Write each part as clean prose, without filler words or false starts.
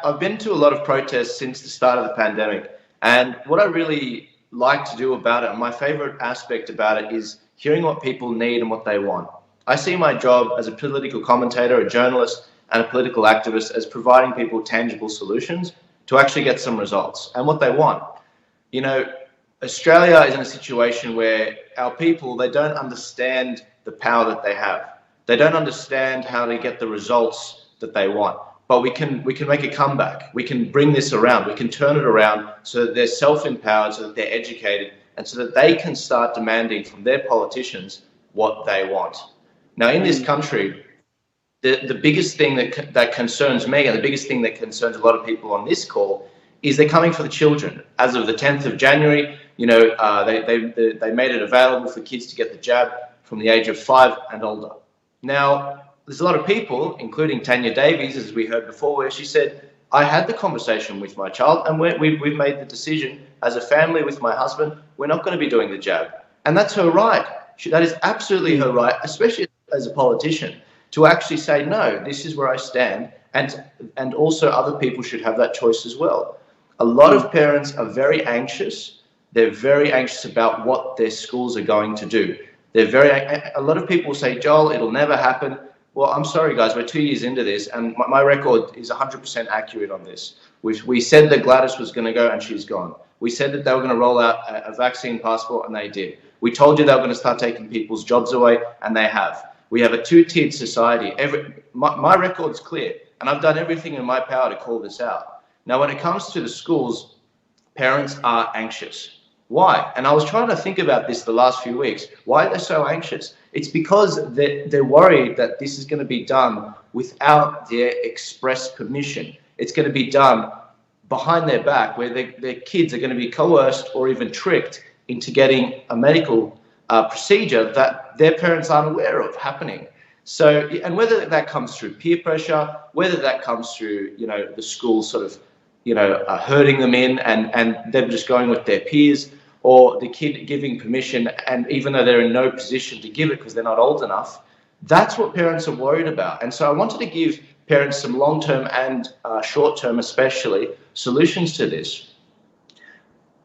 I've been to a lot of protests since the start of the pandemic, and what I really like to do about it, and my favorite aspect about it, is hearing what people need and what they want. I see my job as a political commentator, a journalist, and a political activist as providing people tangible solutions to actually get some results and what they want. You know, Australia is in a situation where our people, they don't understand the power that they have. They don't understand how to get the results that they want. But we can make a comeback. We can bring this around. We can turn it around so that they're self-empowered, so that they're educated, and so that they can start demanding from their politicians what they want. Now, in this country, the biggest thing that concerns me, and the biggest thing that concerns a lot of people on this call, is they're coming for the children. As of the 10th of January, they made it available for kids to get the jab from the age of 5 and older. Now, there's a lot of people, including Tanya Davies, as we heard before, where she said, I had the conversation with my child and we've made the decision as a family with my husband, we're not going to be doing the jab. And that's her right. That is absolutely her right, especially as a politician, to actually say, no, this is where I stand. And also other people should have that choice as well. A lot of parents are very anxious. They're very anxious about what their schools are going to do. A lot of people say, Joel, it'll never happen. Well, I'm sorry, guys, we're 2 years into this, and my record is 100% accurate on this. We said that Gladys was going to go, and she's gone. We said that they were going to roll out a vaccine passport, and they did. We told you they were going to start taking people's jobs away, and they have. We have a two-tiered society. My record's clear, and I've done everything in my power to call this out. Now, when it comes to the schools, parents are anxious. Why? And I was trying to think about this the last few weeks. Why are they so anxious? It's because they're worried that this is going to be done without their express permission. It's going to be done behind their back, where their kids are going to be coerced or even tricked into getting a medical procedure that their parents aren't aware of happening. So, and whether that comes through peer pressure, whether that comes through, the school sort of, herding them in and them just going with their peers, or the kid giving permission, and even though they're in no position to give it because they're not old enough, that's what parents are worried about. And so I wanted to give parents some long-term and short-term especially solutions to this.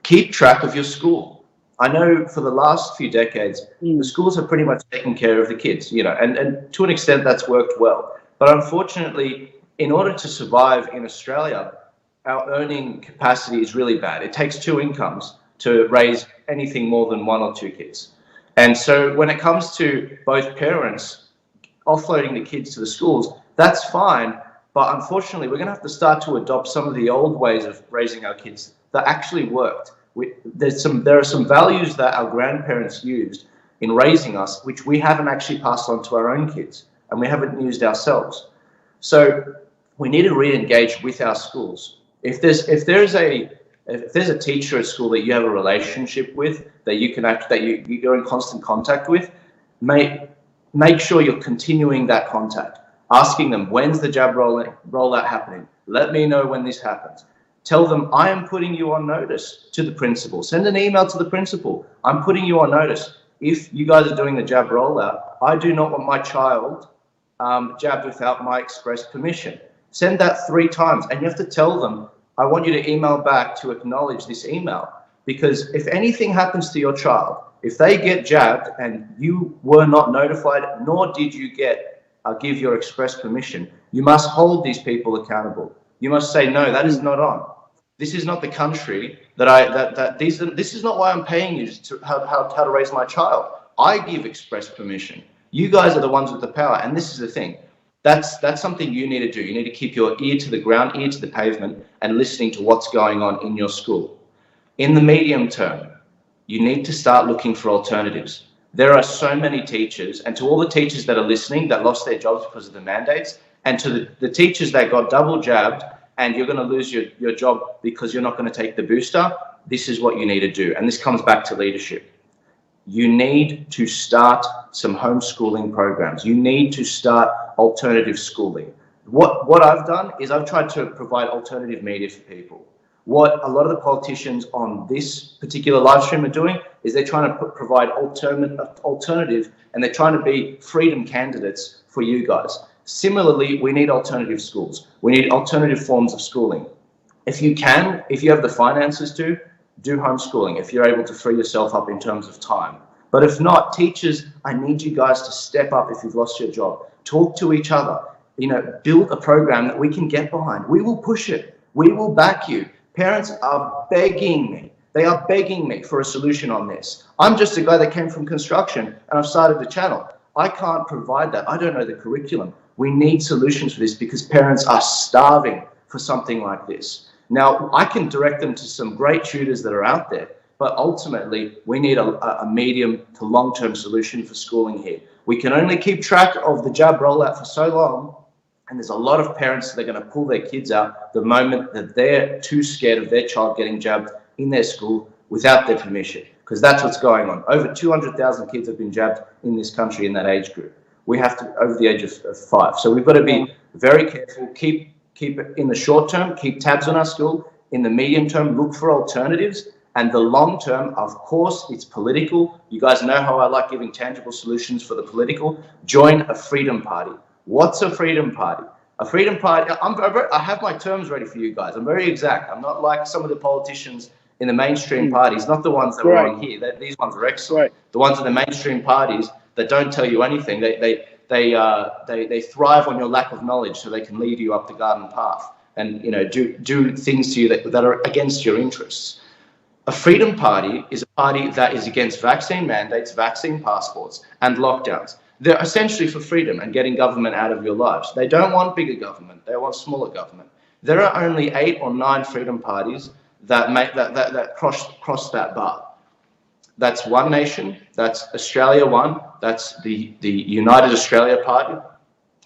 Keep track of your school. I know for the last few decades, the schools have pretty much taken care of the kids, and to an extent that's worked well. But unfortunately, in order to survive in Australia, our earning capacity is really bad. It takes 2 incomes to raise anything more than 1 or 2 kids. And so when it comes to both parents offloading the kids to the schools, that's fine. But unfortunately, we're going to have to start to adopt some of the old ways of raising our kids that actually worked. There are some values that our grandparents used in raising us, which we haven't actually passed on to our own kids, and we haven't used ourselves. So we need to re-engage with our schools. If there's a teacher at school that you have a relationship with, that you're in constant contact with, make sure you're continuing that contact, asking them, when's the jab rollout happening? Let me know when this happens. Tell them, I am putting you on notice to the principal. Send an email to the principal. I'm putting you on notice. If you guys are doing the jab rollout, I do not want my child jabbed without my express permission. Send that 3 times, and you have to tell them, I want you to email back to acknowledge this email, because if anything happens to your child, if they get jabbed and you were not notified, nor did you give your express permission, you must hold these people accountable. You must say, no, that is not on. This is not the country this is not why I'm paying you to how to raise my child. I give express permission. You guys are the ones with the power, and this is the thing. That's something you need to do. You need to keep your ear to the ground, ear to the pavement, and listening to what's going on in your school. In the medium term, you need to start looking for alternatives. There are so many teachers, and to all the teachers that are listening that lost their jobs because of the mandates, and to the teachers that got double jabbed and you're going to lose your job because you're not going to take the booster, this is what you need to do. And this comes back to leadership. You need to start some homeschooling programs. You need to start alternative schooling. What I've done is I've tried to provide alternative media for people. What a lot of the politicians on this particular live stream are doing is they're trying to provide alternative, and they're trying to be freedom candidates for you guys. Similarly, we need alternative schools. We need alternative forms of schooling. If you have the finances to, do homeschooling if you're able to free yourself up in terms of time. But if not, teachers, I need you guys to step up if you've lost your job. Talk to each other. Build a program that we can get behind. We will push it. We will back you. Parents are begging me. They are begging me for a solution on this. I'm just a guy that came from construction and I've started the channel. I can't provide that. I don't know the curriculum. We need solutions for this because parents are starving for something like this. Now, I can direct them to some great tutors that are out there, but ultimately we need a medium to long-term solution for schooling here. We can only keep track of the jab rollout for so long, and there's a lot of parents that are going to pull their kids out the moment that they're too scared of their child getting jabbed in their school without their permission, because that's what's going on. Over 200,000 kids have been jabbed in this country in that age group. We have to, over the age of 5. So we've got to be very careful, keep it in the short term, keep tabs on our school. In the medium term, look for alternatives. And the long term, of course, it's political. You guys know how I like giving tangible solutions for the political. Join a freedom party. What's a freedom party? A freedom party, I have my terms ready for you guys. I'm very exact. I'm not like some of the politicians in the mainstream parties, not the ones that are on here. These ones are excellent. The ones in the mainstream parties that don't tell you anything. They thrive on your lack of knowledge so they can lead you up the garden path and do things to you that are against your interests. A freedom party is a party that is against vaccine mandates, vaccine passports, and lockdowns. They're essentially for freedom and getting government out of your lives. They don't want bigger government. They want smaller government. There are only 8 or 9 freedom parties that cross that bar. That's One Nation, that's Australia One, that's the United Australia Party,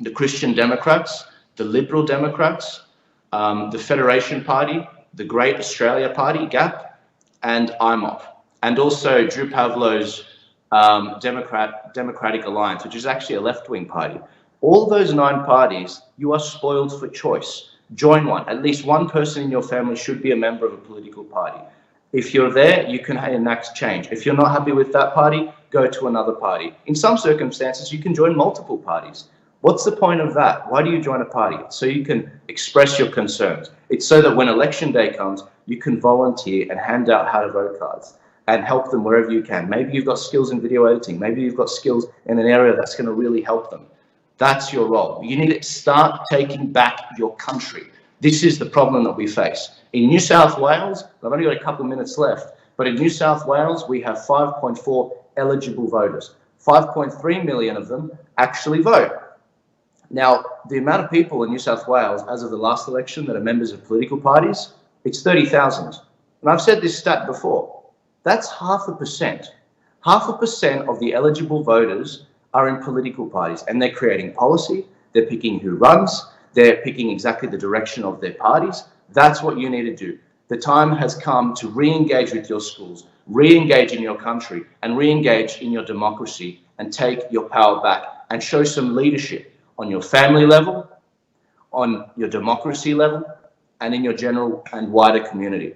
the Christian Democrats, the Liberal Democrats, the Federation Party, the Great Australia Party, GAP, and IMOP, and also Drew Pavlov's Democratic Alliance, which is actually a left-wing party. All those 9 parties, you are spoiled for choice. Join one. At least one person in your family should be a member of a political party. If you're there, you can enact change. If you're not happy with that party, go to another party. In some circumstances, you can join multiple parties. What's the point of that? Why do you join a party? So you can express your concerns. It's so that when election day comes, you can volunteer and hand out how to vote cards and help them wherever you can. Maybe you've got skills in video editing. Maybe you've got skills in an area that's going to really help them. That's your role. You need to start taking back your country. This is the problem that we face. In New South Wales, I've only got a couple of minutes left, but in New South Wales, we have 5.4 eligible voters. 5.3 million of them actually vote. Now, the amount of people in New South Wales, as of the last election, that are members of political parties, it's 30,000. And I've said this stat before. That's 0.5%. 0.5% of the eligible voters are in political parties, and they're creating policy, they're picking who runs, they're picking exactly the direction of their parties. That's what you need to do. The time has come to re-engage with your schools, re-engage in your country, and re-engage in your democracy, and take your power back and show some leadership on your family level, on your democracy level, and in your general and wider community.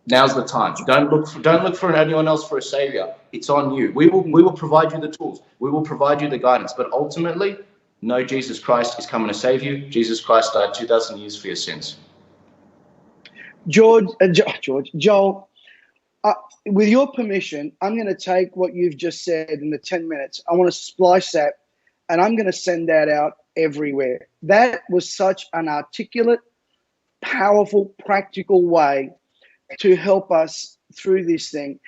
Now's the time. Don't look for anyone else for a savior. It's on you. We will provide you the tools. We will provide you the guidance. But ultimately, know Jesus Christ is coming to save you. Jesus Christ died 2,000 years for your sins. Joel, with your permission, I'm going to take what you've just said in the 10 minutes. I want to splice that, and I'm going to send that out everywhere. That was such an articulate, powerful, practical way to help us through this thing.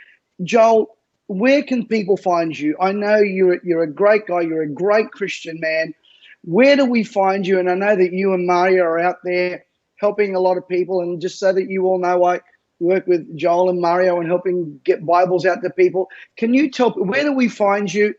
Joel, where can people find you? I know you're a great guy. You're a great Christian man. Where do we find you? And I know that you and Mario are out there helping a lot of people. And just so that you all know, I work with Joel and Mario and helping get Bibles out to people. Can you tell, where do we find you?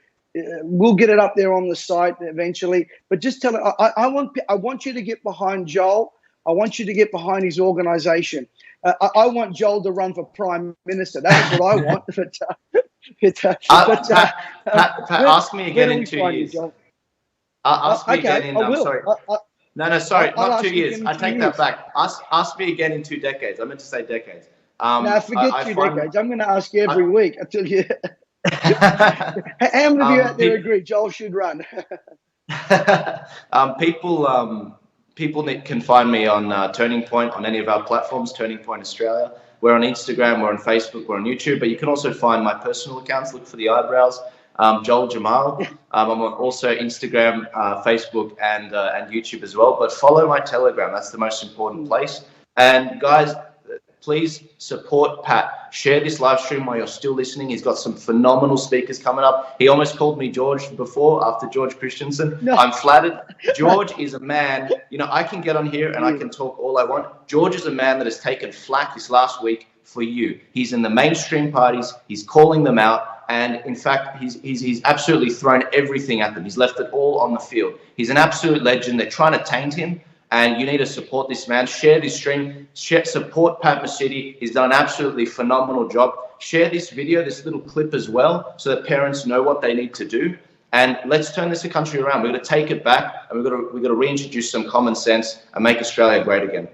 We'll get it up there on the site eventually. But just tell it. I want you to get behind Joel. I want you to get behind his organization. I want Joel to run for Prime Minister. That's what I want. Ask me again in 2 years. Ask me again in, I'm sorry. Sorry, not 2 years. I take that back. Ask me again in 2 decades. I meant to say decades. No, forget 2 decades. I'm going to ask you every week until you. How many of you out there agree Joel should run? People can find me on Turning Point on any of our platforms, Turning Point Australia. We're on Instagram, we're on Facebook, we're on YouTube, but you can also find my personal accounts. Look for the eyebrows, Joel Jammal. I'm on also Instagram, Facebook, and YouTube as well. But follow my Telegram. That's the most important place. And guys, please support Pat. Share this live stream while you're still listening. He's got some phenomenal speakers coming up. He almost called me George before, after George Christensen. No. I'm flattered. George is a man, I can get on here and I can talk all I want. George is a man that has taken flack this last week for you. He's in the mainstream parties. He's calling them out. And in fact, he's absolutely thrown everything at them. He's left it all on the field. He's an absolute legend. They're trying to taint him. And you need to support this man. Share this stream. Support Pat Mesiti. He's done an absolutely phenomenal job. Share this video, this little clip as well, so that parents know what they need to do. And let's turn this country around. We're going to take it back, and we've got to reintroduce some common sense and make Australia great again.